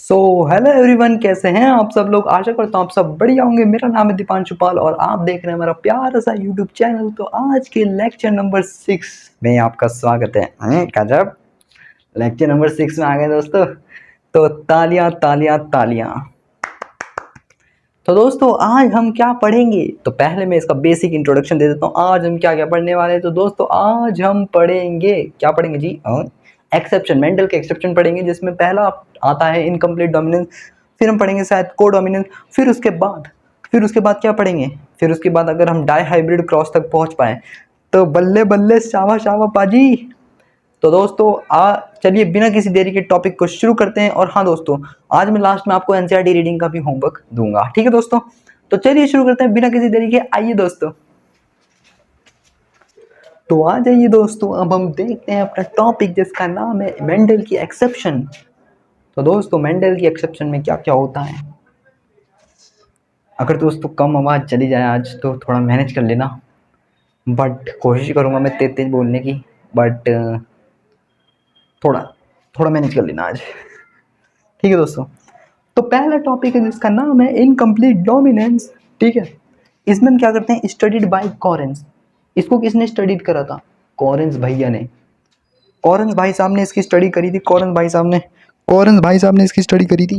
So hello everyone, कैसे हैं आप सब लोग। आशा करता हूँ आप सब बढ़िया होंगे। मेरा नाम है दीपांशु पाल और आप देख रहे हैं हमारा प्यारा सा यूट्यूब चैनल। तो आज के लेक्चर नंबर 6 में आपका स्वागत है। गजब, लेक्चर नंबर 6 में आ गए दोस्तों। तो तालियां तालियां तालियां। तो दोस्तों आज हम क्या पढ़ेंगे, तो पहले मैं इसका बेसिक इंट्रोडक्शन दे देता हूँ। आज हम क्या क्या पढ़ने वाले हैं। तो दोस्तों आज हम पढ़ेंगे, क्या पढ़ेंगे जी, एक्सेप्शन, मेंडल के एक्सेप्शन पढ़ेंगे, जिसमें पहला आता है इनकम्प्लीट डोमिनेंस। फिर हम पढ़ेंगे शायद को डोमिनेंस। फिर उसके बाद क्या पढ़ेंगे, फिर उसके बाद अगर हम डाई हाइब्रिड क्रॉस तक पहुंच पाए तो बल्ले बल्ले, शाबा शाबा पाजी। तो दोस्तों चलिए बिना किसी देरी के टॉपिक को शुरू करते हैं। और हाँ दोस्तों, आज मैं लास्ट में आपको एनसीईआरटी रीडिंग का भी होमवर्क दूंगा, ठीक है दोस्तों। तो चलिए शुरू करते हैं बिना किसी देरी के। आइए दोस्तों, तो आ जाइए दोस्तों, अब हम देखते हैं अपना टॉपिक जिसका नाम है मेंडल की एक्सेप्शन। तो दोस्तों मेंडल की एक्सेप्शन में क्या क्या होता है। अगर दोस्तों कम आवाज़ चली जाए आज तो थोड़ा मैनेज कर लेना, बट कोशिश करूँगा मैं तेज तेज बोलने की, बट थोड़ा थोड़ा मैनेज कर लेना आज, ठीक है दोस्तों। तो पहला टॉपिक है जिसका नाम है इनकम्प्लीट डोमिनेंस, ठीक है। इसमें हम क्या करते हैं, स्टडीड बाय कॉरेंस। इसको किसने स्टडीड करा था, कॉरेंस भैया ने। कॉरेंस भाई साहब ने इसकी स्टडी करी थी। कॉरेंस भाई साहब ने इसकी स्टडी करी थी,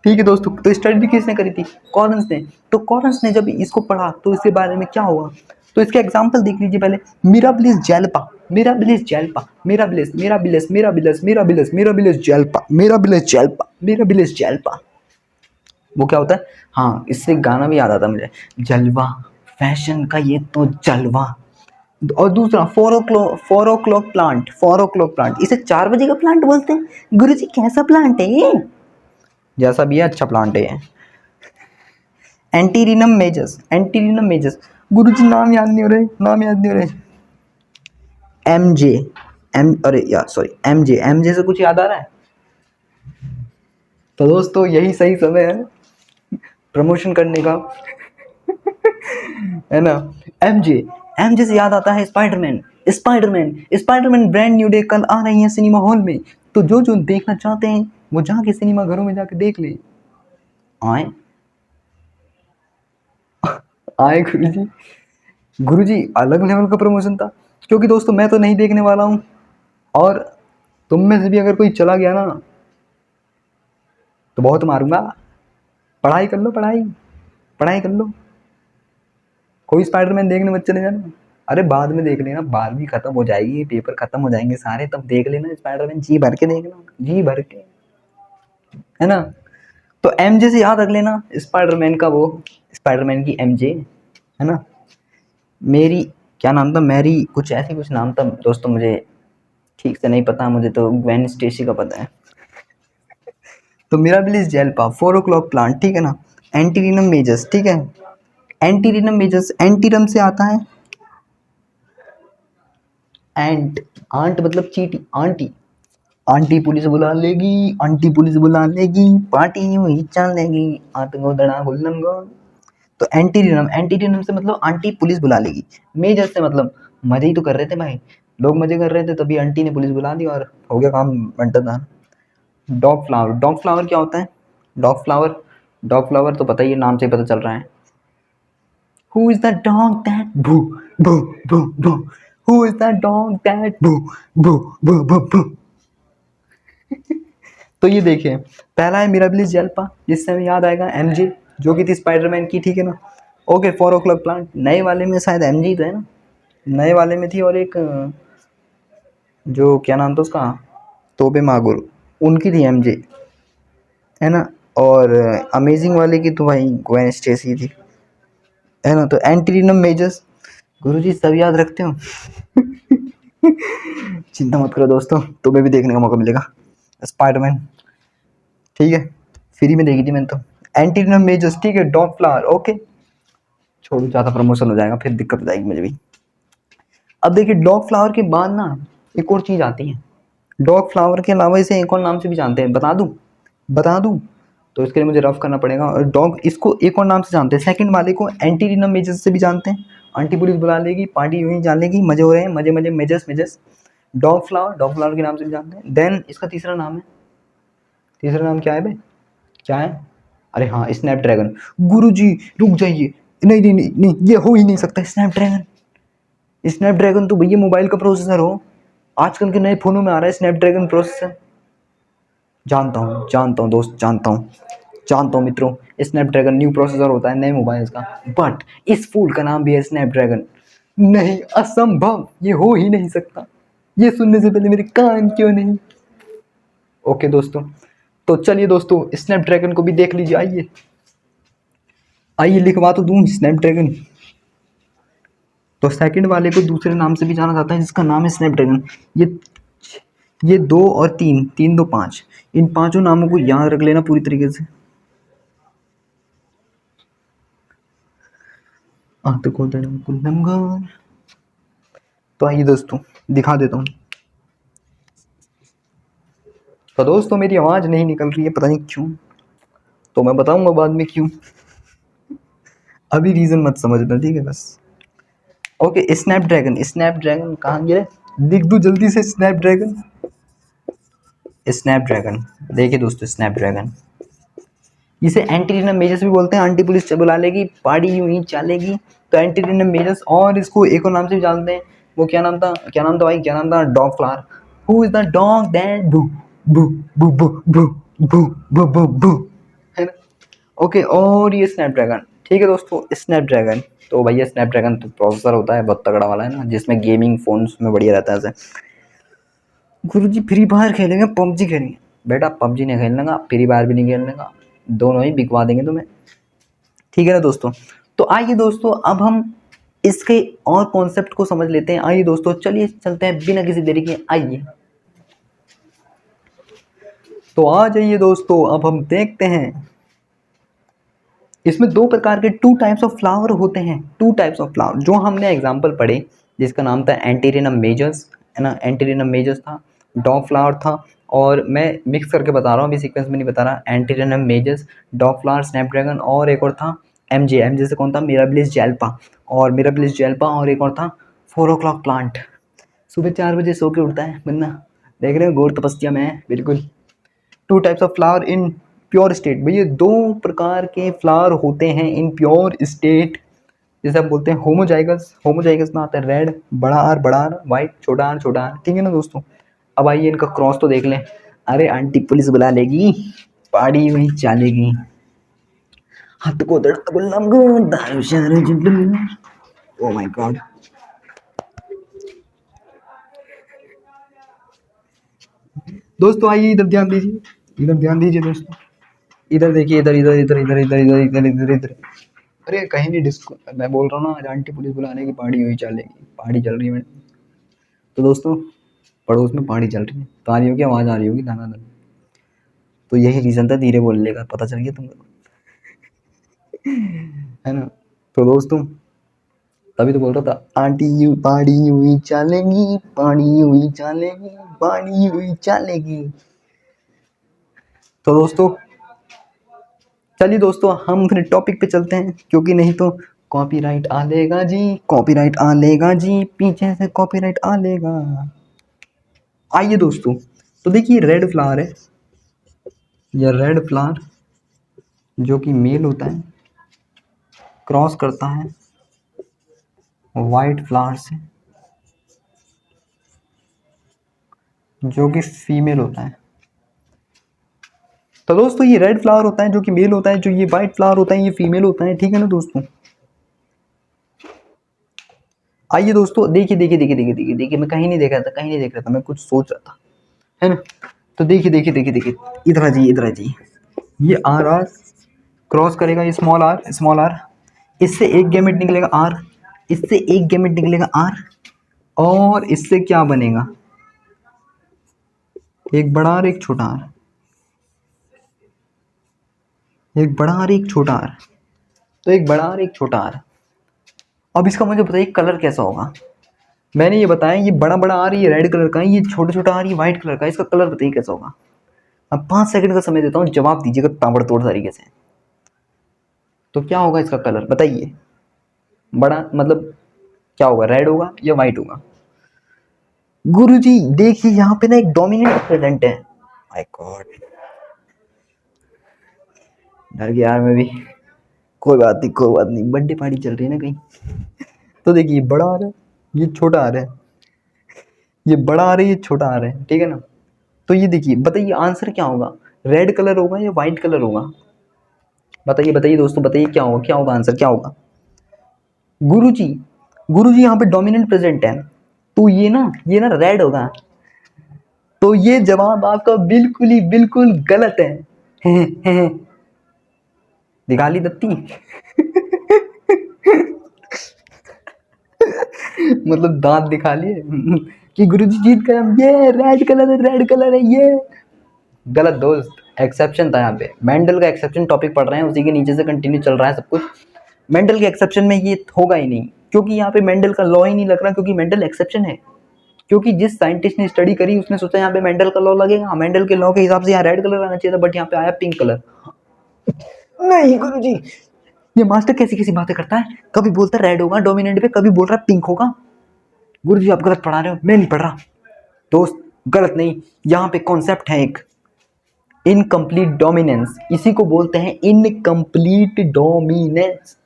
ठीक है दोस्तों। तो स्टडी किसने करी थी, कॉरेंस ने। तो कॉरेंस ने जब इसको पढ़ा तो इसके बारे में क्या हुआ, तो इसके एग्जाम्पल देख लीजिए पहले। Mirabilis jalapa, Mirabilis jalapa, Mirabilis Mirabilis Mirabilis Mirabilis Mirabilis jalapa, Mirabilis jalapa, Mirabilis jalapa. वो क्या होता है, हाँ इससे गाना भी याद आता मुझे, जलवा फैशन का ये तो जलवा। और दूसरा 4 o'clock प्लांट, 4 o'clock प्लांट, इसे 4 बजे का प्लांट बोलते हैं। गुरुजी कैसा प्लांट है ये, जैसा भी है अच्छा प्लांट है ये। एंटीरिनम मेजस, एंटीरिनम मेजस, गुरुजी नाम याद नहीं हो रहे। एमजे, अरे यार सॉरी, एमजे से कुछ याद आ रहा है। तो दोस्तों यही सही समय है प्रमोशन करने का है ना। एमजे, एमजे से याद आता है Spiderman, Spiderman brand new day कल आ रही है सिनेमा हॉल में। तो जो जो देखना चाहते हैं वो जाके सिनेमा घरों में जाके देख ले। आए आए गुरुजी, गुरुजी अलग लेवल का प्रमोशन था। क्योंकि दोस्तों मैं तो नहीं देखने वाला हूँ, और तुम में से भी अगर कोई चला गया ना तो बहुत मारूंगा। पढ़ाई कर लो, पढ़ाई कर लो। कोई स्पाइडरमैन देखने मत चले जाना। अरे बाद में देख लेना, 12वीं खत्म हो जाएगी, पेपर खत्म हो जाएंगे सारे, तब देख लेना स्पाइडरमैन, जी भर के देखना, जी भर के, है ना। तो एमजे से याद रख लेना स्पाइडरमैन का, वो स्पाइडरमैन की एमजे, है ना। मेरी क्या नाम था, मैरी कुछ ऐसी कुछ नाम था दोस्तों, मुझे ठीक से नहीं पता, मुझे तो ग्वेन स्टेसी का पता है। तो मिराबिलिस जेल्पा, 4 o'clock प्लांट, ठीक है ना। एंटीरिनम मेजस, ठीक है। एंटीरिनम मेजस, एंटीरम से आता है एंट, आंट मतलब चीटी, आंटी, आंटी पुलिस बुला लेगी, आंटी पुलिस बुला लेगी, पार्टी हुई चलेगी, आंट गोदड़ा गुल्लन गो। तो एंटीरिनम, एंटीरिनम से मतलब आंटी पुलिस बुला लेगी। मेजर से मतलब मजे ही तो कर रहे थे भाई, लोग मजे कर रहे थे, तभी आंटी ने पुलिस बुला दी और हो गया काम, बंटा था। डॉग फ्लावर, डॉग फ्लावर क्या होता है, डॉग फ्लावर, डॉग फ्लावर तो पता ही है, नाम से ही पता चल रहा है। Who is that dog that boo boo boo boo? Who is that dog that boo boo boo boo boo? तो ये देखिए, पहला है मिराबिलिस जेल्पा, जिससे हमें याद आएगा एमजे, जो कि थी स्पाइडरमैन की, ठीक है ना। ओके, 4 o'clock प्लांट, नए वाले में शायद एमजे तो है ना, नए वाले में थी। और एक जो क्या नाम था उसका, तोबे मागुर, उनकी थी एमजे, है ना। और अमेजिंग वाले की तो भाई ग्वेन स्टेसी थी, है ना। तो एंटीरिनम मेजर्स, गुरुजी सब याद रखते हो चिंता मत करो दोस्तों, तुम्हें भी देखने का मौका मिलेगा स्पाइडरमैन, ठीक है। फ्री में देखी थी मैंने तो। एंटीरिनम मेजर्स, ठीक है। डॉग फ्लावर, ओके, छोड़ो ज़्यादा प्रमोशन हो जाएगा, फिर दिक्कत हो जाएगी मुझे भी। अब देखिए डॉग फ्लावर के बाद ना एक और चीज़ आती है। डॉग फ्लावर के अलावा इसे एक और नाम से भी जानते हैं, बता दूं तो इसके लिए मुझे रफ करना पड़ेगा। और डॉग, इसको एक और नाम से जानते हैं, सेकंड वाले को एंटीरिनम मेजर्स से भी जानते हैं। आंटी पुलिस बुला लेगी, पार्टी यूं ही जान लेगी, मजे हो रहे हैं, मजे मजे, मेजर्स मेजर्स। डॉग फ्लावर के नाम से भी जानते हैं। देन इसका तीसरा नाम है तीसरा नाम क्या है बे, क्या है? अरे हाँ, स्नैपड्रैगन। गुरुजी रुक जाइए, नहीं नहीं नहीं नहीं, ये हो ही नहीं सकता। स्नैपड्रैगन, स्नैपड्रैगन तो भैया मोबाइल का प्रोसेसर हो, आजकल के नए फोनों में आ रहा है स्नैपड्रैगन प्रोसेसर। जानता हूँ दोस्त, जानता हूँ मित्रों, स्नैपड्रैगन न्यू प्रोसेसर होता है नए मोबाइल्स का, बट इस फूल का नाम भी है स्नैपड्रैगन। नहीं, असंभव, ये हो ही नहीं सकता। ये सुनने से पहले मेरे कान क्यों नहीं। ओके दोस्तों, तो चलिए दोस्तों, स्नैपड्रैगन को भी देख लीजिए। आइए आइए, लिखवा तो दूँ स्नैपड्रैगन। तो सेकंड वाले को दूसरे नाम से भी जाना जाता है, जिसका नाम है स्नैपड्रैगन। ये 2 और 3, 3 2 5, इन पांचों नामों को याद रख लेना पूरी तरीके से। तो आइए दोस्तों, दिखा देता हूँ। तो दोस्तों मेरी आवाज़ नहीं निकल रही है, पता नहीं क्यों, तो मैं बताऊंगा बाद में क्यों। अभी रीज़न मत समझना, ठीक है बस। ओके, स्नैपड्रैगन, स्नैपड्रैगन कहाँ गया? लिख दूँ जल्दी से, स्नैपड्रैगन। स्नैपड्रैगन, देखिए दोस्तों, स्नैपड्रैगन, इसे एंटीरिनम मेजर्स भी बोलते हैं। आंटी पुलिस बुला लेगी, पार्टी यूं ही चलेगी। तो एंटीरिनम मेजर्स, और इसको एक और नाम से भी जानते हैं। वो क्या नाम था, क्या नाम था भाई, क्या नाम था? Dog flower. Who is the dog that भू भू भू भू भू भू भू भू भू, है ना? ओके, और ये स्नैपड्रैगन, ठीक है दोस्तों, स्नैपड्रैगन। तो भैया स्नैपड्रैगन तो प्रोसेसर होता है बहुत तगड़ा वाला, है ना, जिसमें गेमिंग फोन्स में बढ़िया रहता है ऐसे। गुरुजी फ्री फायर खेलेंगे, पबजी खेलेंगे? बेटा पबजी नहीं खेलने का, फ्री फायर भी नहीं खेलने का, दोनों ही बिकवा देंगे तुम्हें, ठीक है ना दोस्तों। तो आइए दोस्तों, अब हम इसके और कॉन्सेप्ट को समझ लेते हैं। आइए दोस्तों, चलिए चलते हैं बिना किसी देरी के, आइए। तो आ जाइए दोस्तों, अब हम देखते हैं। इसमें दो प्रकार के, टू टाइप्स ऑफ फ्लावर होते हैं, टू टाइप्स ऑफ फ्लावर, जो हमने एग्जाम्पल पढ़े, जिसका नाम था एंटीरिनम मेजर्स, है ना, एंटीरिनम मेजर्स था, डॉग फ्लावर था, और मैं मिक्स करके बता रहा हूँ, अभी सीक्वेंस में नहीं बता रहा। एंटीरिनम मेजर्स, डॉग फ्लावर, स्नैपड्रैगन, और एक और था एमजे से कौन था, मिराबिलिस जेल्पा, और मिराबिलिस जेल्पा, और एक और था 4 o'clock प्लांट। सुबह 4 बजे सो के उठता है बंदा, देख रहे हो, घोर तपस्या में है बिल्कुल। Two types of flower in pure state, भैया दो प्रकार के फ्लावर होते हैं इन प्योर स्टेट, जैसे हम बोलते हैं होमोजाइगस। होमोजाइगस में आता है रेड, बड़ा आर, वाइट, छोटा आर, ठीक है ना दोस्तों। अब आइए इनका क्रॉस तो देख लें। अरे आंटी पुलिस बुला लेगी, पार्टी वहीं चलेगी। हाथ को दर्द गुलाम गो दारू शारू जुल्म। Oh my God. दोस्तों आइए इधर ध्यान दीजिए, इधर ध्यान दीजिए दोस्तों, इधर देखिए, इधर इधर इधर इधर इधर इधर इधर इधर इधर। अरे कहीं नहीं डिस्को, मैं बोल रहा हूँ ना, आज आंटी पुलिस बुलाने की पार्टी हुई चलेगी, पार्टी चल रही है मैडम। तो दोस्तों पड़ोस में पार्टी चल रही है, तालियों की आवाज़ आ रही होगी दाना दाना। तो यही रीज़न था धीरे बोलने का, पता चल गया तुमको, है ना। तो दोस्तों तभी तो बोल रहा था, आंटी यू पार्टी हुई चलेगी, पार्टी हुई चलेगी, पार्टी हुई चलेगी। तो दोस्तों चलिए दोस्तों, हम फिर टॉपिक पे चलते हैं, क्योंकि नहीं तो कॉपीराइट आ लेगा जी, कॉपीराइट आ लेगा जी, पीछे से कॉपीराइट आ लेगा। आइए दोस्तों, तो देखिए रेड फ्लावर है, यह रेड फ्लावर जो कि मेल होता है, क्रॉस करता है वाइट फ्लावर से जो कि फीमेल होता है। तो दोस्तों ये रेड फ्लावर होता है जो कि मेल होता है, जो ये वाइट फ्लावर होता है ये फीमेल होता है, ठीक है ना दोस्तों। आइए दोस्तों, देखिए, मैं कहीं नहीं देख रहा था, कहीं नहीं देख रहा था, मैं कुछ सोच रहा था, है ना। तो देखिए, इधर आ जाइए, इधर आ जाइए। ये आर आर क्रॉस करेगा, ये स्मॉल आर, इससे एक गैमेट निकलेगा आर, इससे एक गैमेट निकलेगा आर, और इससे क्या बनेगा, एक बड़ा आर, एक छोटा आर, एक बड़ा आर, एक छोटा आर। तो एक बड़ा आर, एक छोटा आर। अब इसका मुझे बताइए कलर कैसा होगा। मैंने ये बताया, ये बड़ा बड़ा आर ये रेड कलर का है, ये छोटा छोटा आर ये व्हाइट कलर का है, इसका कलर बताइए कैसा होगा। अब 5 सेकंड का समय देता हूँ, जवाब दीजिएगा ताबड़तोड़ तरीके से। तो क्या होगा इसका कलर बताइए, बड़ा मतलब क्या होगा, रेड होगा या व्हाइट होगा? गुरुजी देखिए यहाँ पे ना एक डोमिनेंट प्रेजेंट है, माय गॉड। डर गया यार मैं भी। कोई बात नहीं, कोई बात नहीं, बर्थडे पार्टी चल रही है ना कहीं। तो देखिए ये बड़ा आ रहा है, ये छोटा आ रहा है, ये बड़ा आ रहा है, ये छोटा आ रहा है, ठीक है ना। तो ये देखिए, बताइए आंसर क्या होगा, रेड कलर होगा या वाइट कलर होगा? बताइए बताइए दोस्तों, बताइए क्या होगा, क्या होगा आंसर, क्या होगा? गुरुजी, गुरुजी यहाँ पे डोमिनेंट प्रेजेंट है, तो ये ना रेड होगा। तो ये जवाब आपका बिल्कुल ही बिल्कुल गलत है। दिखा ली दत्ती। मतलब दांत दिखा लिए कि गुरुजी जीत गए हम, ये रेड कलर है, रेड कलर है ये। गलत दोस्त, एक्सेप्शन था यहाँ पे, मेंडल का एक्सेप्शन टॉपिक पढ़ रहे हैं, उसी के नीचे से कंटिन्यू चल रहा है सब कुछ। मेंडल के एक्सेप्शन में ये होगा ही नहीं, क्योंकि यहाँ पे मेंडल का लॉ ही नहीं लग रहा, क्योंकि मेंडल एक्सेप्शन है। क्योंकि जिस साइंटिस्ट ने स्टडी करी उसने सोचा यहाँ पे मेंडल का लॉ लगेगा, मेंडल के लॉ के हिसाब से यहाँ रेड कलर आना चाहिए था, बट यहाँ पे आया पिंक कलर। नहीं गुरुजी, ये मास्टर कैसी कैसी बातें करता है, कभी बोलता है रेड होगा डोमिनेंट पे, कभी बोल रहा है पिंक होगा। गुरुजी आप गलत पढ़ा रहे हो, मैं नहीं पढ़ रहा। दोस्त गलत नहीं, यहाँ पे कॉन्सेप्ट है एक इनकम्प्लीट डोमिनेंस, इसी को बोलते हैं इनकम्प्लीट डोमिनेंस,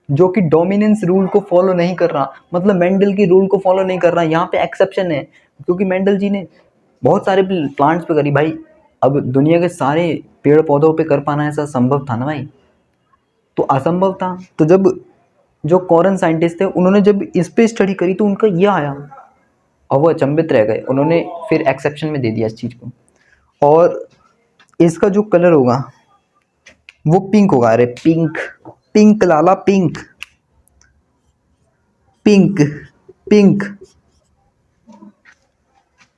जो कि डोमिनेंस रूल को फॉलो नहीं कर रहा, मतलब मेंडल की रूल को फॉलो नहीं कर रहा। यहाँ पे एक्सेप्शन है, क्योंकि मेंडल जी ने बहुत सारे प्लांट्स पे करी भाई, अब दुनिया के सारे पेड़ पौधों पे कर पाना ऐसा संभव था ना भाई, तो असंभव था। तो जब जो कॉरन साइंटिस्ट थे उन्होंने जब इस पे स्टडी करी तो उनका ये आया, और वो अचंभित रह गए, उन्होंने फिर एक्सेप्शन में दे दिया इस चीज़ को। और इसका जो कलर होगा वो पिंक होगा। अरे पिंक, पिंक लाला पिंक, पिंक पिंक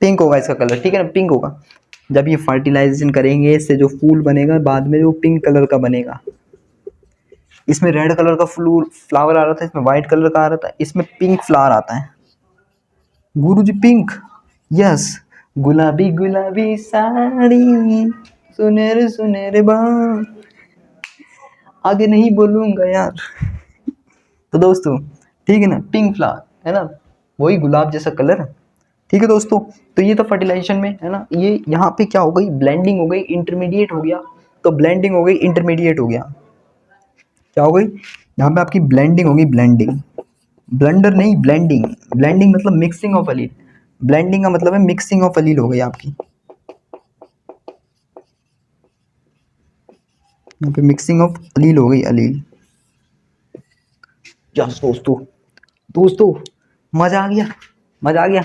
पिंक होगा इसका कलर, ठीक है ना, पिंक होगा। जब ये फर्टिलाइजेशन करेंगे इससे जो फूल बनेगा बाद में जो पिंक कलर का बनेगा, इसमें रेड कलर का फ्लावर आ रहा था, इसमें व्हाइट कलर का आ रहा था, इसमें पिंक फ्लावर आता है। गुरुजी पिंक, यस, गुलाबी गुलाबी साड़ी, सुनहरे सुनहरे बाल, आगे नहीं बोलूंगा यार। तो दोस्तों ठीक है ना, पिंक फ्लावर है ना, वही गुलाब जैसा कलर है, ठीक है दोस्तों। तो ये तो फर्टिलाइजेशन में है ना, ये यहाँ पे क्या हो गई, ब्लेंडिंग हो गई, इंटरमीडिएट हो गया। तो ब्लेंडिंग हो गई, इंटरमीडिएट हो गया, क्या हो गई यहाँ पे आपकी ब्लेंडिंग होगी, ब्लेंडिंग, ब्लेंडर नहीं ब्लेंडिंग, ब्लेंडिंग मतलब मिक्सिंग ऑफ अलील, ब्लेंडिंग का मतलब है मिक्सिंग ऑफ अलील हो गई आपकी, यहाँ पे मिक्सिंग ऑफ अलील हो गई, अलील। यस दोस्तों, दोस्तों मजा आ गया, मजा आ गया।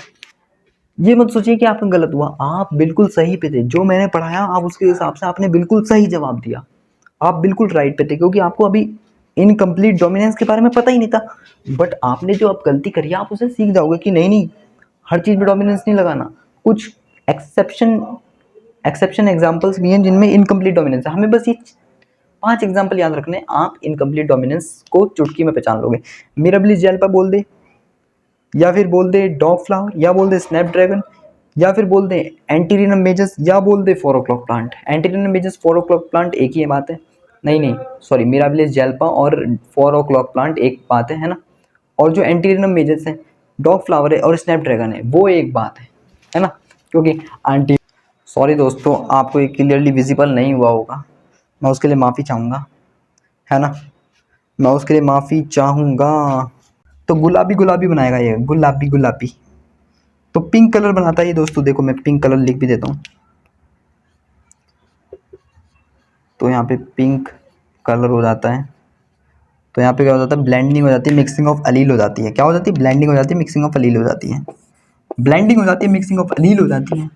ये मत सोचिए कि आपका गलत हुआ, आप बिल्कुल सही पे थे, जो मैंने पढ़ाया आप उसके हिसाब से आपने बिल्कुल सही जवाब दिया, आप बिल्कुल राइट पे थे, क्योंकि आपको अभी इनकम्प्लीट डोमिनेंस के बारे में पता ही नहीं था। बट आपने जो अब गलती करी है आप उसे सीख जाओगे कि नहीं नहीं, हर चीज़ में डोमिनेंस नहीं लगाना, कुछ एक्सेप्शन एक्सेप्शन एग्जाम्पल्स भी हैं जिनमें इनकम्प्लीट डोमिनेंस है। हमें बस ये 5 एग्जाम्पल याद रखने, आप इनकम्प्लीट डोमिनेंस को चुटकी में पहचान लोगे। मिराबिलिस जेल्पा बोल दे, या फिर बोल दे डॉग फ्लावर, या बोल दे स्नैपड्रैगन, या फिर बोल दे एंटीरिनम मेजस, या बोल दे 4 o'clock प्लांट। एंटीरिनम मेजस 4 o'clock प्लांट एक ही बात है, नहीं नहीं सॉरी, मिराबिलिस जेल्पा और 4 o'clock प्लांट एक बात है ना। और जो एंटीरिनम मेजस है, डॉग फ्लावर है और स्नैपड्रैगन है, वो एक बात है ना, क्योंकि आंटी, सॉरी दोस्तों आपको ये क्लियरली विजिबल नहीं हुआ होगा, मैं उसके लिए माफ़ी चाहूँगा, है ना, मैं उसके लिए माफ़ी चाहूँगा। तो गुलाबी गुलाबी बनाएगा ये, गुलाबी गुलाबी, तो पिंक कलर बनाता है ये दोस्तों, देखो मैं पिंक कलर लिख भी देता हूँ। तो यहाँ पे पिंक कलर हो जाता है, तो यहाँ पे क्या हो जाता है, ब्लेंडिंग हो जाती है, मिक्सिंग ऑफ अलील हो जाती है। क्या हो जाती है, ब्लेंडिंग हो जाती है, मिक्सिंग ऑफ अलील हो जाती है, ब्लेंडिंग हो जाती है, मिक्सिंग ऑफ अलील हो जाती है।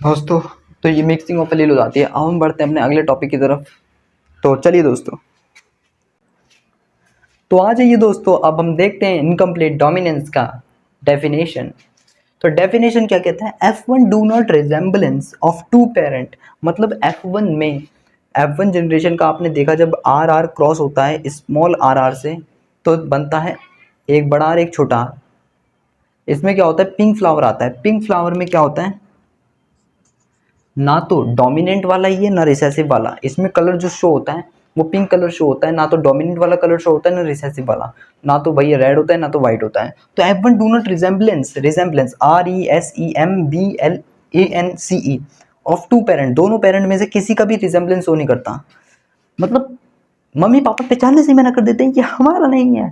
दोस्तों तो ये मिक्सिंग ऑफ अलील हो जाती है। अब हम बढ़ते हैं अपने अगले टॉपिक की तरफ, तो चलिए दोस्तों, तो आ जाइए दोस्तों, अब हम देखते हैं इनकम्प्लीट डोमिनेंस का डेफिनेशन। तो डेफिनेशन क्या कहता है, F1 do not resemblance of two parent, मतलब F1 में, F1 जनरेशन का आपने देखा जब आर आर क्रॉस होता है स्मॉल आर आर से, तो बनता है एक बड़ा आर एक छोटा आर। इसमें क्या होता है, पिंक फ्लावर आता है। पिंक फ्लावर में क्या होता है, ना तो डोमिनेंट वाला ही है ना रिसेसिव वाला, इसमें कलर जो शो होता है वो पिंक कलर शो होता है, ना तो डोमिनेंट वाला कलर शो होता है ना रिसेसिव वाला, ना तो भाई रेड होता है ना तो वाइट होता है। तो F1 do not resemblance, resemblance RESEMBLANCE of two parent, दोनों पेरेंट में से किसी का भी रिजेम्बलेंस शो नहीं करता। मतलब मम्मी पापा पहचानने से मना कर देते हैं कि हमारा नहीं है,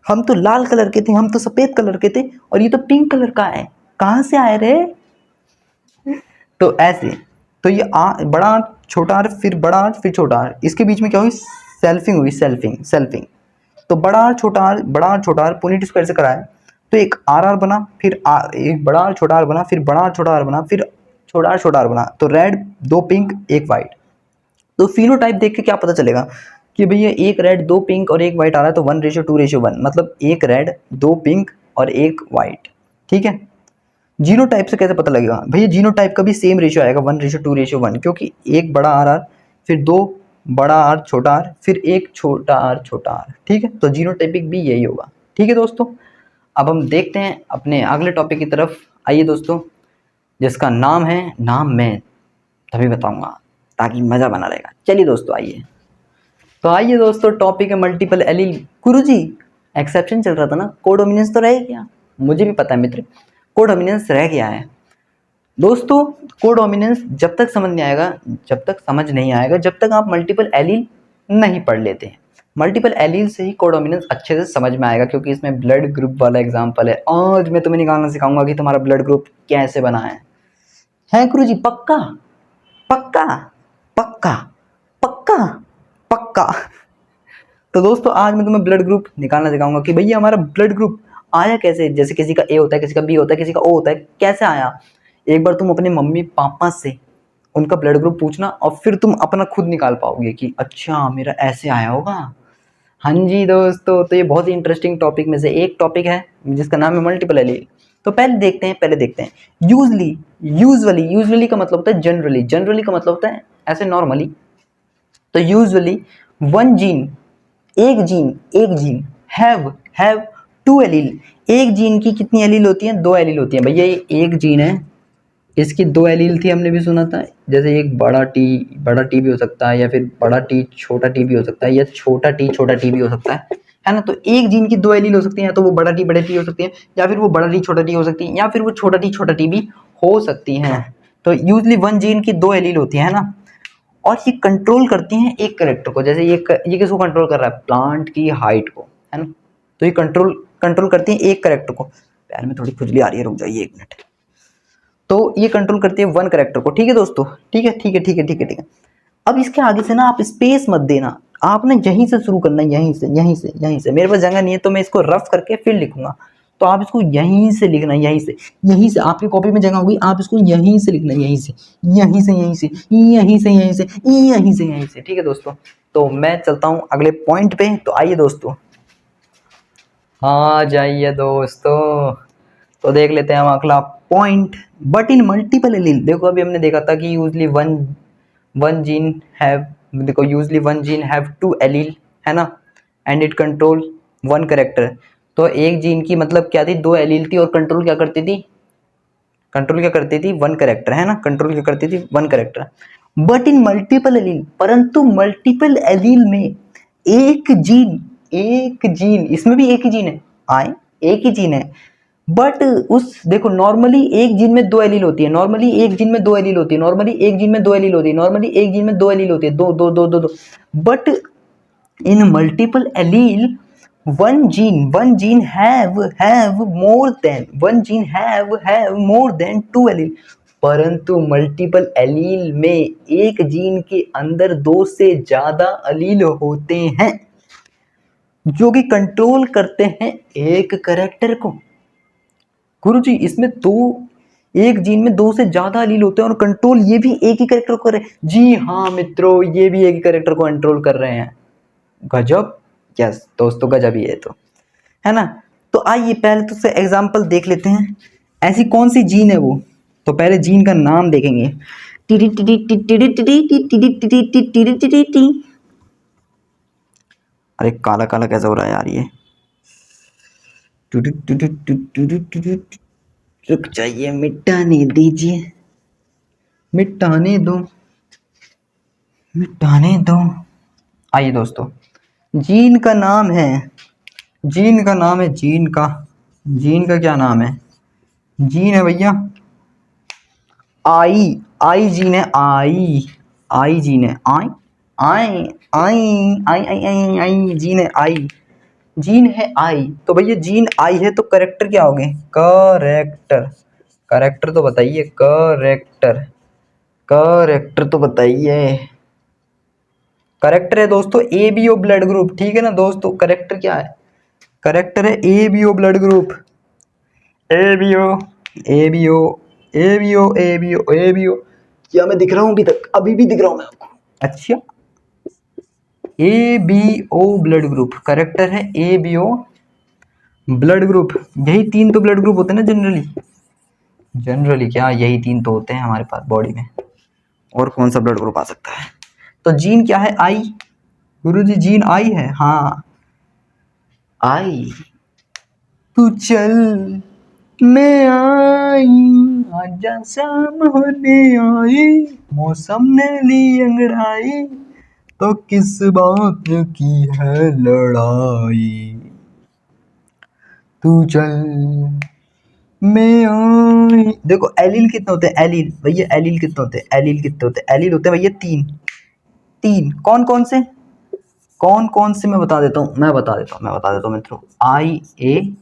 हम तो लाल कलर के थे, हम तो सफेद कलर के थे और ये तो पिंक कलर का है, कहाँ से आए रे। तो ऐसे, तो ये बड़ा आर छोटा आर फिर बड़ा आर फिर छोटा आर, इसके बीच में क्या हुई, सेल्फिंग हुई, सेल्फिंग। तो बड़ा आर छोटा आर पुनीट स्क्वायर से कराए तो एक आर आर बना, फिर एक बड़ा आर छोटा आर बना, फिर बड़ा आर छोटा आर बना, फिर छोटा आर बना। तो रेड, दो पिंक, एक वाइट। तो फिनोटाइप देख के क्या पता चलेगा कि भैया एक रेड, दो पिंक और एक वाइट आ रहा है, तो 1:2:1, मतलब एक रेड, दो पिंक और एक वाइट। ठीक है। जीनोटाइप से कैसे पता लगेगा भैया, जीनोटाइप का भी सेम रेशियो आएगा 1:2:1, क्योंकि एक बड़ा आर आर, फिर दो बड़ा आर छोटा आर, फिर एक छोटा आर। ठीक है, तो जीनोटाइपिक भी यही होगा। ठीक है दोस्तों, अब हम देखते हैं अपने अगले टॉपिक की तरफ। आइए दोस्तों, जिसका नाम है, नाम मैं तभी बताऊंगा ताकि मज़ा बना रहेगा। चलिए दोस्तों आइए, तो आइए दोस्तों, टॉपिक है मल्टीपल एलील। गुरुजी एक्सेप्शन चल रहा था ना, कोडोमिनेंस तो रह गया, मुझे भी पता है मित्र, कोडोमिनेंस रह गया है दोस्तों। कोडोमिनेंस जब तक समझ नहीं आएगा, जब तक आप मल्टीपल एलील नहीं पढ़ लेते हैं। मल्टीपल एलील से ही कोडोमिनेंस अच्छे से समझ में आएगा, क्योंकि इसमें ब्लड ग्रुप वाला एग्जाम्पल है। आज मैं तुम्हें निकालना सिखाऊंगा कि तुम्हारा ब्लड ग्रुप कैसे बना है गुरुजी, पक्का पक्का पक्का पक्का पक्का। तो दोस्तों आज मैं तुम्हें ब्लड ग्रुप निकालना सिखाऊंगा कि भैया हमारा ब्लड ग्रुप आया कैसे। जैसे किसी का ए होता है, किसी का बी होता है, किसी का ओ होता है, कैसे आया। एक बार तुम अपने मम्मी पापा से उनका ब्लड ग्रुप पूछना और फिर तुम अपना खुद निकाल पाओगे कि अच्छा मेरा ऐसे आया होगा। हाँ जी दोस्तों, तो ये बहुत ही इंटरेस्टिंग टॉपिक में से एक टॉपिक है जिसका नाम है मल्टीपल एलील। तो पहले देखते हैं यूजुअली का मतलब होता है जनरली का मतलब होता है ऐसे नॉर्मली। तो यूजुअली वन जीन, एक जीन हैव टू एलील। एक जीन की कितनी एलील होती हैं, दो एलील होती हैं। भैया ये एक जीन है, इसकी दो एलील थी, हमने भी सुना था। जैसे एक बड़ा टी भी हो सकता है, या फिर बड़ा टी छोटा टी भी हो सकता है, या छोटा टी भी हो सकता है ना। तो एक जीन की दो एलील हो सकती है, या तो वो बड़ा टी बड़े टी हो सकती है, या फिर वो बड़ा टी छोटा टी हो सकती है, या फिर वो छोटा टी भी हो सकती है। तो यूजली वन जीन की दो एलील होती है ना, और ये कंट्रोल करती हैं एक करेक्टर को। जैसे ये किसको कंट्रोल कर रहा है, प्लांट की हाइट को, है ना। तो ये कंट्रोल करती हैं एक करेक्टर को। पैर में थोड़ी खुजली आ रही है, रुक जाइए एक मिनट। तो ये कंट्रोल करती है वन करेक्टर को। ठीक है दोस्तों, ठीक है। अब इसके आगे से ना आप स्पेस मत देना, आप ना यहीं से शुरू करना, यहीं से। मेरे पास जगह नहीं है तो मैं इसको रफ करके फिर लिखूंगा, तो आप इसको यहीं से लिखना, यहीं से आपकी कॉपी में जगह होगी, आप इसको यहीं से लिखना, यहीं से। ठीक है दोस्तों, तो मैं चलता हूँ अगले पॉइंट पे। तो आइए दोस्तों, आ जाइए दोस्तों, तो देख लेते हैं हम अगला point. But in multiple allele, देखो अभी हमने देखा था कि usually one gene have two allele, है ना, and it control one character. तो एक जीन की मतलब क्या थी, दो एलील थी, और कंट्रोल क्या करती थी, वन करेक्टर, है ना, कंट्रोल क्या करती थी, one character. But in multiple allele, परंतु मल्टीपल एलील में एक जीन, इसमें भी एक ही जीन है, एक ही जीन है। बट उस देखो, नॉर्मली एक जीन में दो एलील होती है, नॉर्मली एक जीन में दो एलील होती है, दो। But in multiple allele one gene have more than two allele. परंतु मल्टीपल एलील में एक जीन के अंदर दो से ज्यादा एलील होते हैं जो कि कंट्रोल करते हैं एक कैरेक्टर को। गुरुजी इसमें एक जीन में दो से ज्यादा एलील होते हैं और कंट्रोल ये भी एक ही कैरेक्टर को कर रहे हैं। जी हाँ मित्रों, ये भी एक ही कैरेक्टर को कंट्रोल कर रहे हैं। गजब, यस दोस्तों, गजब ही है, तो है ना। तो आइए पहले तो से एग्जांपल देख लेते हैं, ऐसी कौन सी जीन है वो। तो पहले जीन का नाम देखेंगे। अरे काला काला कैसा हो रहा है यार ये, रुक जाइए, मिटाने दीजिए, मिटाने दो। आइए दोस्तों, जीन का नाम है, जीन का नाम है, जीन का क्या नाम है? जीन है भैया आई, आई जीन है, आई जीन है, आई आई आई आई आई आई आई जीन है, आई जीन है आई। तो भैया जीन आई है तो करेक्टर क्या हो गए? करेक्टर, करेक्टर तो बताइए, करेक्टर, करेक्टर तो बताइए। करेक्टर है दोस्तों A B O blood group, ठीक है ना दोस्तों? करेक्टर क्या है? करेक्टर है A B O blood group, A B O, A B O, A B O, A B O, A B O. क्या मैं दिख रहा हूँ अभी तक? अभी भी दिख रहा हूँ मैं आपको? अच्छा, A B O blood group, character है A B O blood group. यही 3 तो ब्लड ग्रुप होते हैं ना जनरली, जनरली क्या यही 3 तो होते हैं हमारे पास बॉडी में, और कौन सा ब्लड ग्रुप आ सकता है? तो जीन क्या है? आई। गुरुजी जीन आई है, हाँ आई। तू चल मैं आई, आजा शाम होने आई, मौसम ने ली अंगड़ाई, तो किस बात की है लड़ाई, तू चल मैं आई। देखो एलील कितने होते हैं? एलील भैया, एलील कितने होते हैं? एलील कितने होते हैं? एलील होते हैं भैया 3, 3। कौन कौन से? कौन कौन से मैं बता देता हूँ, मैं बता देता हूँ मित्रों। आई ए,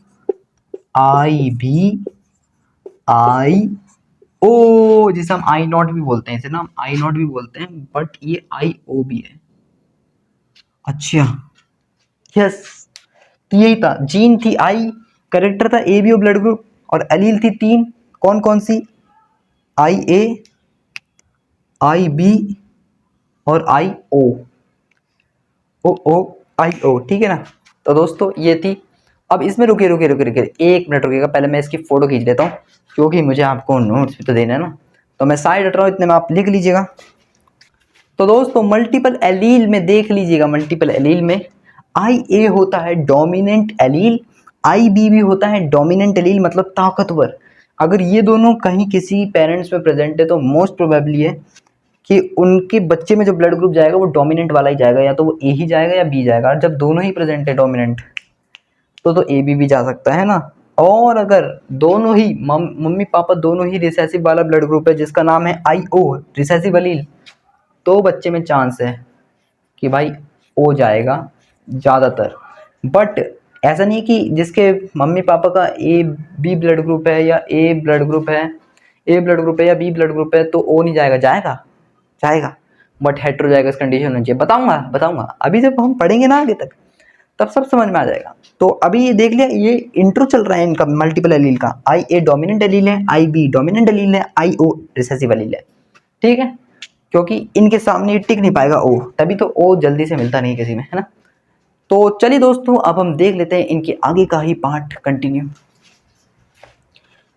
आई बी, आई ओ, जिसे हम आई नॉट भी बोलते हैं, इसे ना हम आई नॉट भी बोलते हैं, बट ये आई ओ भी है। अच्छा, यस, तो यही था, जीन थी आई, करेक्टर था A B O blood group, और एलील थी 3। कौन कौन सी? आई ए, आई बी और आई ओ, ओ आई ओ, ठीक है ना? तो दोस्तों ये थी। अब इसमें रुकिए रुकिए रुकिए रुकिए, 1 मिनट रुकिएगा, पहले मैं इसकी फोटो खींच लेता हूँ, क्योंकि मुझे आपको नोट्स भी तो देना है ना। तो मैं साइड हट रहा हूँ, इतने में आप लिख लीजिएगा। तो दोस्तों मल्टीपल एलील में देख लीजिएगा, मल्टीपल एलील में आई ए होता है डोमिनेंट एलील, आई बी भी होता है डोमिनेंट एलील, मतलब ताकतवर। अगर ये दोनों कहीं किसी पेरेंट्स में प्रेजेंट है तो मोस्ट प्रोबेबली है कि उनके बच्चे में जो ब्लड ग्रुप जाएगा वो डोमिनेंट वाला ही जाएगा, या तो वो ए ही जाएगा या बी जाएगा। और जब दोनों ही प्रेजेंट है डोमिनेंट, तो ए बी भी जा सकता है ना। और अगर दोनों ही मम्मी पापा दोनों ही रिसेसिव वाला ब्लड ग्रुप है, जिसका नाम है आई ओ रिसेसिव एलील, तो बच्चे में चांस है कि भाई ओ जाएगा ज़्यादातर। बट ऐसा नहीं कि जिसके मम्मी पापा का ए बी ब्लड ग्रुप है या ए ब्लड ग्रुप है, ए ब्लड ग्रुप है या बी ब्लड ग्रुप है तो ओ नहीं जाएगा, जाएगा, जाएगा, बट हेटेरोजाइगस कंडीशन होनी चाहिए। बताऊंगा बताऊंगा अभी जब हम पढ़ेंगे ना आगे तक, तब सब समझ में आ जाएगा। तो अभी ये देख लिया, ये इंट्रो चल रहा है इनका मल्टीपल एलील का। आई ए डोमिनेंट एलील है, आई बी डोमिनेंट एलील है, आई ओ रिसेसिव एलील है, ठीक है? क्योंकि इनके सामने टिक नहीं पाएगा ओ, तभी तो ओ जल्दी से मिलता नहीं किसी में, है ना? तो चलिए दोस्तों, अब हम देख लेते हैं इनके आगे का ही पार्ट कंटिन्यू।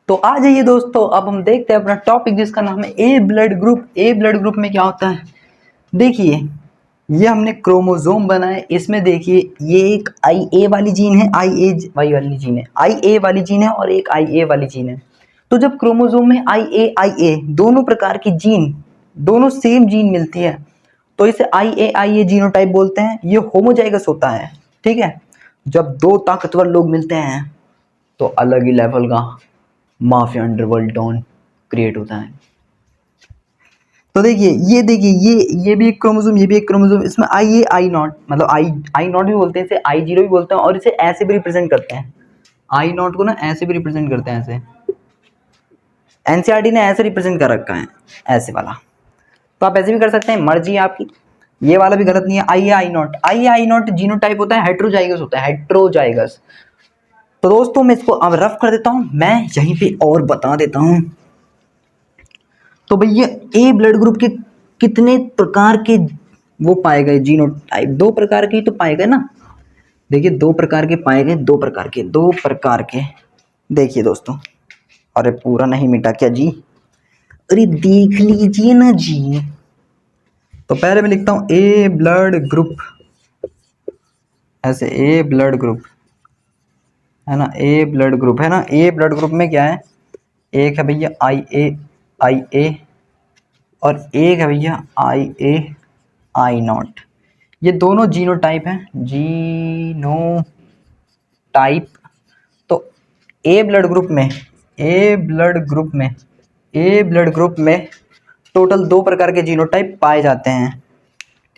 तो आ जाइए दोस्तों, अब हम देखते हैं अपना टॉपिक जिसका नाम है ए ब्लड ग्रुप। ए ब्लड ग्रुप में क्या होता है? देखिए, ये हमने क्रोमोसोम बनाए, इसमें देखिए ये एक आई ए वाली जीन है, आई ए वाली जीन है, आई ए वाली जीन है और एक आई ए वाली जीन है। तो जब क्रोमोसोम में आई ए दोनों प्रकार की जीन, दोनों सेम जीन मिलती है, तो इसे आई ए जीनोटाइप बोलते हैं। ये होमोजाइगस होता है, ठीक है? जब 2 ताकतवर लोग मिलते हैं तो अलग ही लेवल का माफिया अंडरवर्ल्ड डॉन क्रिएट होता है। तो देखिए, ये भी एक क्रोमोसोम, ये भी एक क्रोमोसोम, इसमें आई ए आई नॉट, मतलब आई नॉट भी बोलते हैं इसे, आई जीरो भी बोलते हैं, और इसे ऐसे भी रिप्रेजेंट करते हैं, आई नॉट को ना ऐसे भी रिप्रेजेंट करते हैं, ऐसे एनसीईआरटी ने ऐसे रिप्रेजेंट कर रखा है, ऐसे वाला। तो आप ऐसे भी कर सकते हैं, मर्जी है आपकी। ये वाला भी गलत नहीं है। आई ए आई नॉट जीनोटाइप होता है, हेट्रोजाइगस होता है, हेट्रोजाइगस। तो दोस्तों मैं इसको अब रफ कर देता हूँ, मैं यहीं पे और बता देता हूँ। तो भैया ए ब्लड ग्रुप के कितने प्रकार के वो पाए गए जीनोटाइप? 2 प्रकार के ही तो पाए गए ना। देखिए 2 प्रकार के पाए गए, 2 प्रकार के। देखिए दोस्तों, अरे पूरा नहीं मिटा क्या जी? अरे देख लीजिए ना जी। तो पहले मैं लिखता हूँ ए ब्लड ग्रुप, ऐसे ए ब्लड ग्रुप है ना, ए ब्लड ग्रुप है ना। ए ब्लड ग्रुप में क्या है? एक है भैया आई ए और एक है भैया आई ए आई नॉट। ये दोनों जीनोटाइप हैं, जीनोटाइप। तो ए ब्लड ग्रुप में टोटल 2 प्रकार के जीनोटाइप पाए जाते हैं।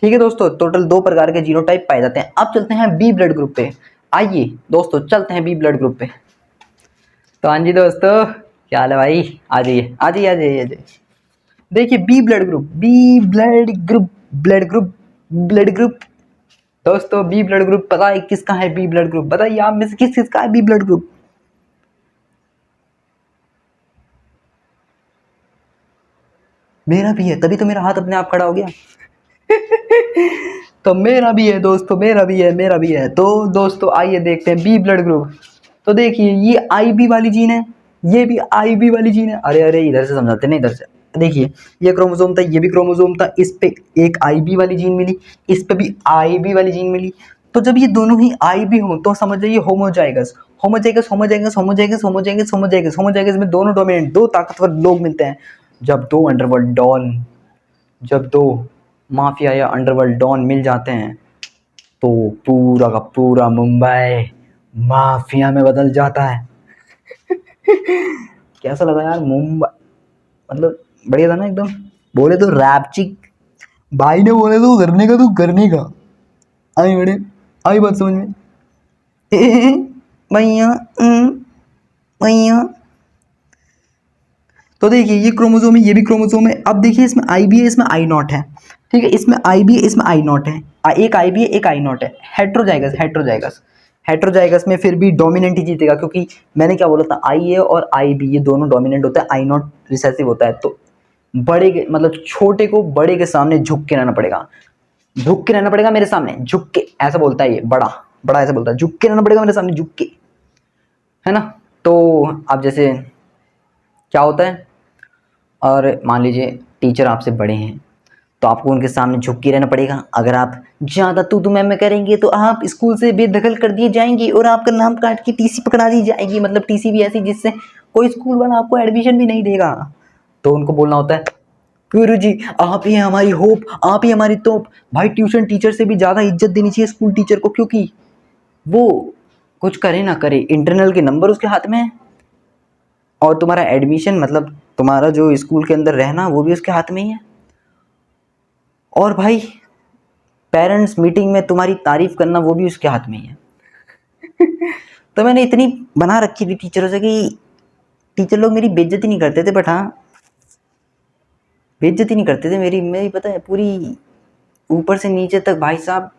ठीक है दोस्तों, टोटल 2 प्रकार के जीनोटाइप पाए जाते हैं। अब चलते हैं बी ब्लड ग्रुप पे। आइए दोस्तों चलते हैं बी ब्लड ग्रुप पे। तो हाँ जी दोस्तों, क्या हाल है भाई, आ जाइए आ जाइए आ जाइए आ जाइए। देखिए बी ब्लड ग्रुप दोस्तों, बी ब्लड ग्रुप पता है किसका है? बी ब्लड ग्रुप बताइए आप में से किसका है बी ब्लड ग्रुप? मेरा भी है, तभी तो मेरा हाथ अपने आप खड़ा हो गया। तो मेरा भी है दोस्तों, मेरा भी है। तो दोस्तों आइए देखते हैं बी ब्लड ग्रुप। तो देखिए ये आईबी वाली जीन है, ये भी आईबी वाली जीन है। अरे अरे इधर से समझाते नहीं, इधर से देखिए, ये क्रोमोसोम था, ये भी क्रोमोसोम था, इस पे एक आईबी वाली जीन मिली, इस पे भी आईबी वाली जीन मिली। तो जब ये दोनों ही आईबी हो तो समझ जाइए होमोजाइगस में दोनों डोमिनेंट, दो ताकतवर लोग मिलते हैं। जब दो माफिया या अंडरवर्ल्ड डॉन मिल जाते हैं तो पूरा का पूरा मुंबई माफिया में बदल जाता है। कैसा लगा यार मुंबई, मतलब बढ़िया था ना एकदम। बोले तो रैपचिक, भाई ने बोले तो करने का, तो करने का। आई बड़े, आई बात समझ में। भैया भैया। तो देखिए ये क्रोमोसोम है, ये भी क्रोमोसोम है। अब देखिए इसमें आई बी है, इसमें आई नॉट है। ठीक है, इसमें आई बी है, इसमें आई नॉट है। एक आई बी है, एक आई नॉट है। हेट्रोजाइगस में फिर भी डोमिनेंट ही जीतेगा, क्योंकि मैंने क्या बोला था, आई ए और आई बी ये दोनों डोमिनेंट होता है, आई नॉट रिसेसिव होता है। तो बड़े के मतलब छोटे को बड़े के सामने झुक के रहना पड़ेगा, मेरे सामने झुक के, ऐसा बोलता है ये बड़ा बड़ा ऐसा बोलता है, झुक के रहना पड़ेगा मेरे सामने, झुक के, है ना। तो अब जैसे क्या होता है, और मान लीजिए टीचर आपसे बड़े हैं तो आपको उनके सामने झुक के रहना पड़ेगा। अगर आप ज़्यादा तू मैं करेंगे तो आप स्कूल से बेदखल कर दिए जाएंगे और आपका नाम काट के टीसी पकड़ा दी जाएगी, मतलब टीसी भी ऐसी जिससे कोई स्कूल वाला आपको एडमिशन भी नहीं देगा। तो उनको बोलना होता है, गुरुजी आप ही हैं हमारी होप, आप ही हमारी तोप। भाई ट्यूशन टीचर से भी ज़्यादा इज्जत देनी चाहिए स्कूल टीचर को, क्योंकि वो कुछ करे ना करे इंटरनल के नंबर उसके हाथ में है, और तुम्हारा एडमिशन मतलब तुम्हारा जो स्कूल के अंदर रहना वो भी उसके हाथ में ही है। और भाई पेरेंट्स मीटिंग में तुम्हारी तारीफ करना वो भी उसके हाथ में ही है। तो मैंने इतनी बना रखी थी टीचरों से कि टीचर लोग मेरी बेइज्जती नहीं करते थे, बट हाँ बेइज्जती नहीं करते थे मेरी पता है पूरी ऊपर से नीचे तक। भाई साहब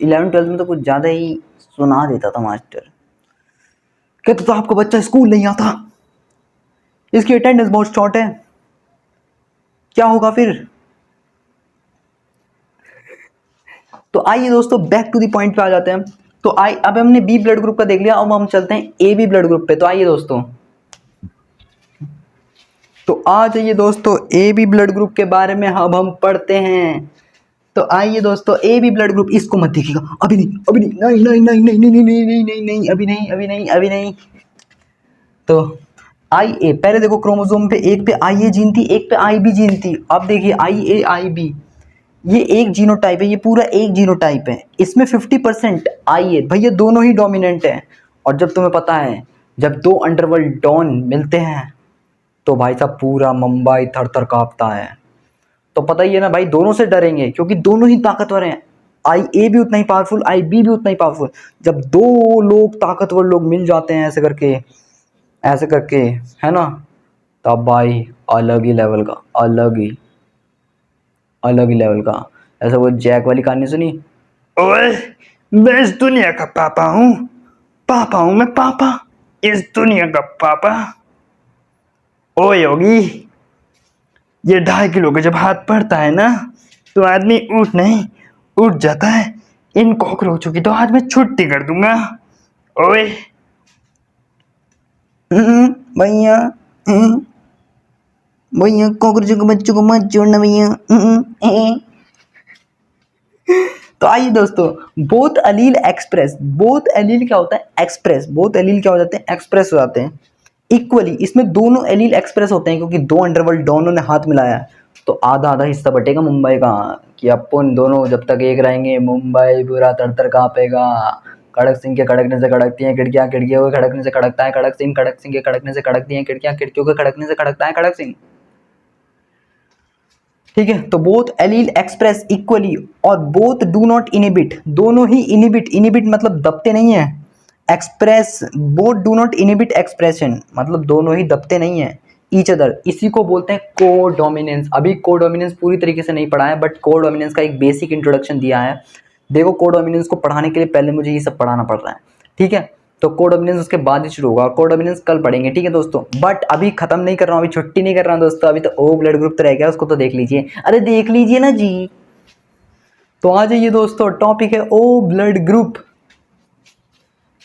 11वीं 12वीं में तो कुछ ज़्यादा ही सुना देता था मास्टर, कहते तो आपका बच्चा स्कूल नहीं आता, इसकी अटेंडेंस बहुत शॉर्ट है, क्या होगा फिर। तो आइए दोस्तों बैक टू द पॉइंट पे आ जाते हैं। तो अब हमने बी ब्लड ग्रुप का देख लिया, अब हम चलते हैं ए बी ब्लड ग्रुप पे। तो आइए दोस्तों, तो आ जाइए दोस्तों ए बी ब्लड ग्रुप के बारे में अब हम पढ़ते हैं। तो आइए दोस्तों ए बी ब्लड ग्रुप, इसको मत देखिएगा अभी नहीं, अभी नहीं। तो आई ए, पहले देखो क्रोमोसोम पे एक पे आई ए जीन थी, एक पे आई बी जीन थी। अब देखिए आई ए आई बी, ये एक जीनोटाइप है, ये पूरा एक जीनोटाइप है। इसमें 50% आई है, भैया दोनों ही डोमिनेंट है। और जब तुम्हें पता है जब दो अंडरवर्ल्ड डॉन मिलते हैं तो भाई साहब पूरा मुंबई थर थर कांपता है। तो पता ही है ना भाई, दोनों से डरेंगे क्योंकि दोनों ही ताकतवर हैं। आई ए भी उतना ही पावरफुल, आई बी भी उतना ही पावरफुल। जब दो लोग ताकतवर लोग मिल जाते हैं ऐसे करके, है ना, तब भाई अलग ही लेवल का। ऐसा वो जैक वाली कहानी सुनी, ओए मैं इस दुनिया का पापा हूँ मैं पापा, इस दुनिया का पापा। ओ योगी, ये 2.5 किलो का जब हाथ पड़ता है ना तो आदमी उठ जाता है। इन कॉकरोचों की तो आज मैं छुट्टी कर दूंगा। ओए भैया कॉकरोचों के बच्चों को मत छोड़ना भैया। तो आइए दोस्तों, बोथ एलील क्या होता है, एक्सप्रेस। बोथ एलील क्या हो जाते हैं, एक्सप्रेस हो जाते हैं इक्वली। इसमें दोनों एलील एक्सप्रेस होते हैं क्योंकि दो अंडरवर्ल्ड डॉनों ने हाथ मिलाया है। तो आधा आधा हिस्सा बटेगा मुंबई का, कि अपन दोनों जब तक एक रहेंगे मुंबई पूरा तर कांपेगा। खड़क सिंह के खड़कने से खड़कती हैं खिड़कियां, खिड़कियों के खड़कने से खड़कता है खड़क सिंह के खड़कने से खड़कती हैं खिड़कियां, खिड़कियों के खड़कने से खड़कता है खड़क सिंह। ठीक है, तो बोथ एलील एक्सप्रेस इक्वली और बोथ डू नॉट इनिबिट, दोनों ही इनिबिट, इनिबिट मतलब दबते नहीं है, express both do not inhibit expression मतलब दोनों ही दबते नहीं है ईच अदर। इसी को बोलते हैं को डोमिनेंस। अभी को डोमिनेंस पूरी तरीके से नहीं पढ़ा है, बट को डोमिनेंस का एक बेसिक इंट्रोडक्शन दिया है। देखो को डोमिनेंस को पढ़ाने के लिए पहले मुझे ये सब पढ़ाना पड़ रहा है, ठीक है। तो को डोमिनेंस उसके बाद ही शुरू होगा, को डोमिनेंस कल पढ़ेंगे, ठीक है दोस्तों। बट अभी खत्म नहीं कर रहा हूँ, अभी छुट्टी नहीं कर रहा हूँ दोस्तों, अभी तो ओ ब्लड ग्रुप तो रह गया, उसको तो देख लीजिए। अरे देख लीजिए ना जी। तो आ जाइए दोस्तों, टॉपिक है ओ ब्लड ग्रुप।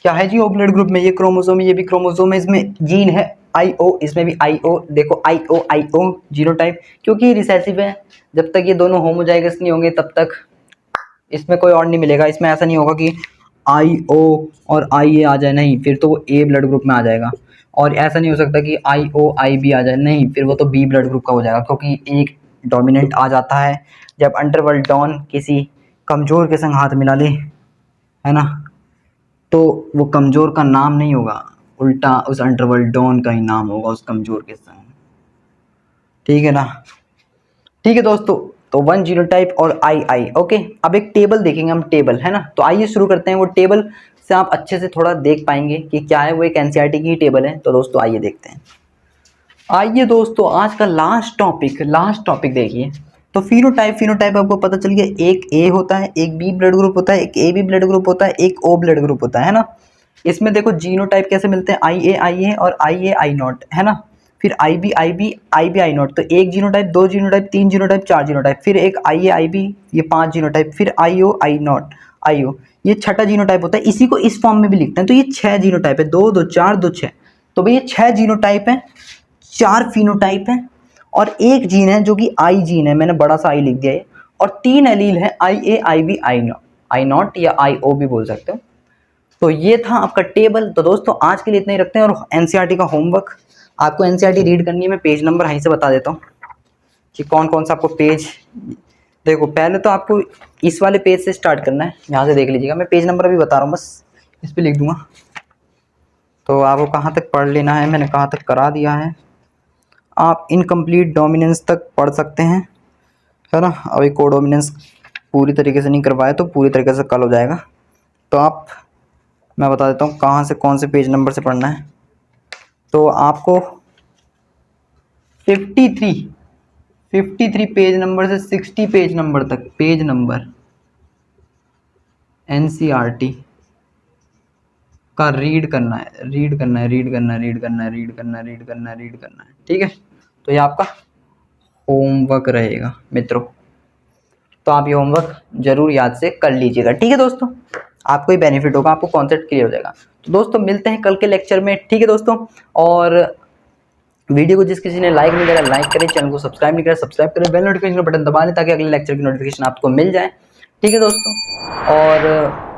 क्या है जी ओ ब्लड ग्रुप में? ये क्रोमोसोम, ये भी क्रोमोसोम है, इसमें जीन है आईओ, इसमें भी आईओ। देखो आईओ जीनोटाइप, क्योंकि ये रिसेसिव है। जब तक ये दोनों होमोजाइगस नहीं होंगे तब तक इसमें कोई और नहीं मिलेगा। इसमें ऐसा नहीं होगा कि आई ओ और आई ए आ जाए, नहीं, फिर तो वो ए ब्लड ग्रुप में आ जाएगा। और ऐसा नहीं हो सकता कि आई ओ आई बी आ जाए, नहीं, फिर वो तो बी ब्लड ग्रुप का हो जाएगा, क्योंकि एक डोमिनेंट आ जाता है जब अंडरवर्ल्ड डॉन किसी कमज़ोर के संग हाथ मिला ले, है ना, तो वो कमज़ोर का नाम नहीं होगा, उल्टा उस अंडरवर्ल्ड डॉन का ही नाम होगा उस कमज़ोर के संग। ठीक है ना? ठीक है दोस्तों, तो वन जीनोटाइप और आई। ओके, अब एक टेबल देखेंगे हम, टेबल, है ना। तो आइए शुरू करते हैं। वो टेबल से आप अच्छे से थोड़ा देख पाएंगे कि क्या है, वो एक एनसीईआरटी की टेबल है। तो दोस्तों आइए देखते हैं। आइए दोस्तों, आज का लास्ट टॉपिक देखिए। तो फिनोटाइप आपको पता चल गया, एक ए होता है, एक बी ब्लड ग्रुप होता है, एक ए बी ब्लड ग्रुप होता है, एक ओ ब्लड ग्रुप होता है ना। इसमें देखो जीनोटाइप कैसे मिलते हैं, आई ए और आई नॉट, है ना। फिर आई बी आई नॉट, तो एक जीनोटाइप, दो जीनोटाइप, तीन जीनोटाइप, चार जीनोटाइप, फिर एक आई बी, ये पांच जीनोटाइप, फिर आई नॉट ये छठा जीनोटाइप होता है। इसी को इस फॉर्म में भी लिखते हैं। तो ये छह जीनोटाइप है, दो दो चार दो छह। तो भाई ये छह जीनोटाइप है, चार फिनोटाइप है, और एक जीन है जो कि आई जीन है, मैंने बड़ा सा आई लिख दिया है, और तीन एलील है आई ए आई बी आई नॉट या आई ओ भी बोल सकते हो। तो ये था आपका टेबल। तो दोस्तों आज के लिए इतना ही रखते हैं। और एनसीईआरटी का होमवर्क, आपको एनसीईआरटी रीड करनी है। मैं पेज नंबर यहीं से बता देता हूँ कि कौन कौन सा आपको पेज। देखो पहले तो आपको इस वाले पेज से स्टार्ट करना है, यहाँ से देख लीजिएगा। मैं पेज नंबर अभी बता रहा हूँ, बस इस पर लिख दूंगा। तो आपको कहाँ तक पढ़ लेना है, मैंने कहाँ तक करा दिया है। आप इनकम्प्लीट डोमिनेंस तक पढ़ सकते हैं, है ना। अभी को डोमिनेंस पूरी तरीके से नहीं करवाया, तो पूरी तरीके से कल हो जाएगा। तो आप, मैं बता देता हूँ कहाँ से कौन से पेज नंबर से पढ़ना है। तो आपको 53 पेज नंबर से 60 पेज नंबर तक, पेज नंबर एनसीईआरटी का रीड करना है। ठीक है, तो ये आपका होमवर्क रहेगा मित्रों। तो आप ये होमवर्क जरूर याद से कर लीजिएगा, ठीक है दोस्तों। आपको ही बेनिफिट होगा, आपको कॉन्सेप्ट क्लियर हो जाएगा। तो दोस्तों मिलते हैं कल के लेक्चर में, ठीक है दोस्तों। और वीडियो को जिस किसी ने लाइक नहीं करा, लाइक करें, चैनल को सब्सक्राइब नहीं करा, सब्सक्राइब करें, बेल नोटिफिकेशन बटन दबा लें ताकि अगले लेक्चर की नोटिफिकेशन आपको मिल जाए, ठीक है दोस्तों। और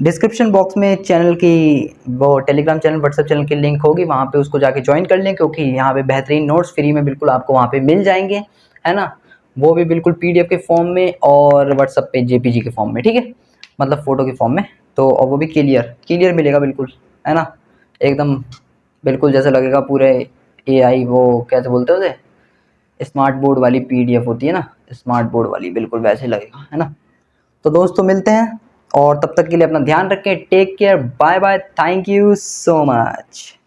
डिस्क्रिप्शन बॉक्स में चैनल की वो टेलीग्राम चैनल, व्हाट्सएप चैनल की लिंक होगी, वहाँ पे उसको जाके ज्वाइन कर लें, क्योंकि यहाँ पे बेहतरीन नोट्स फ्री में बिल्कुल आपको वहाँ पे मिल जाएंगे, है ना। वो भी बिल्कुल पीडीएफ के फॉर्म में और व्हाट्सएप पे जेपीजी के फॉर्म में, ठीक है, मतलब फ़ोटो के फॉर्म में। तो और वो भी क्लियर मिलेगा बिल्कुल, है ना, एकदम बिल्कुल जैसे लगेगा पूरे एआई, वो कैसे बोलते हैं उसे, स्मार्ट बोर्ड वाली पीडीएफ होती है ना, स्मार्ट बोर्ड वाली, बिल्कुल वैसे लगेगा, है ना। तो दोस्तों मिलते हैं, और तब तक के लिए अपना ध्यान रखें। Take care, bye bye, thank you so much.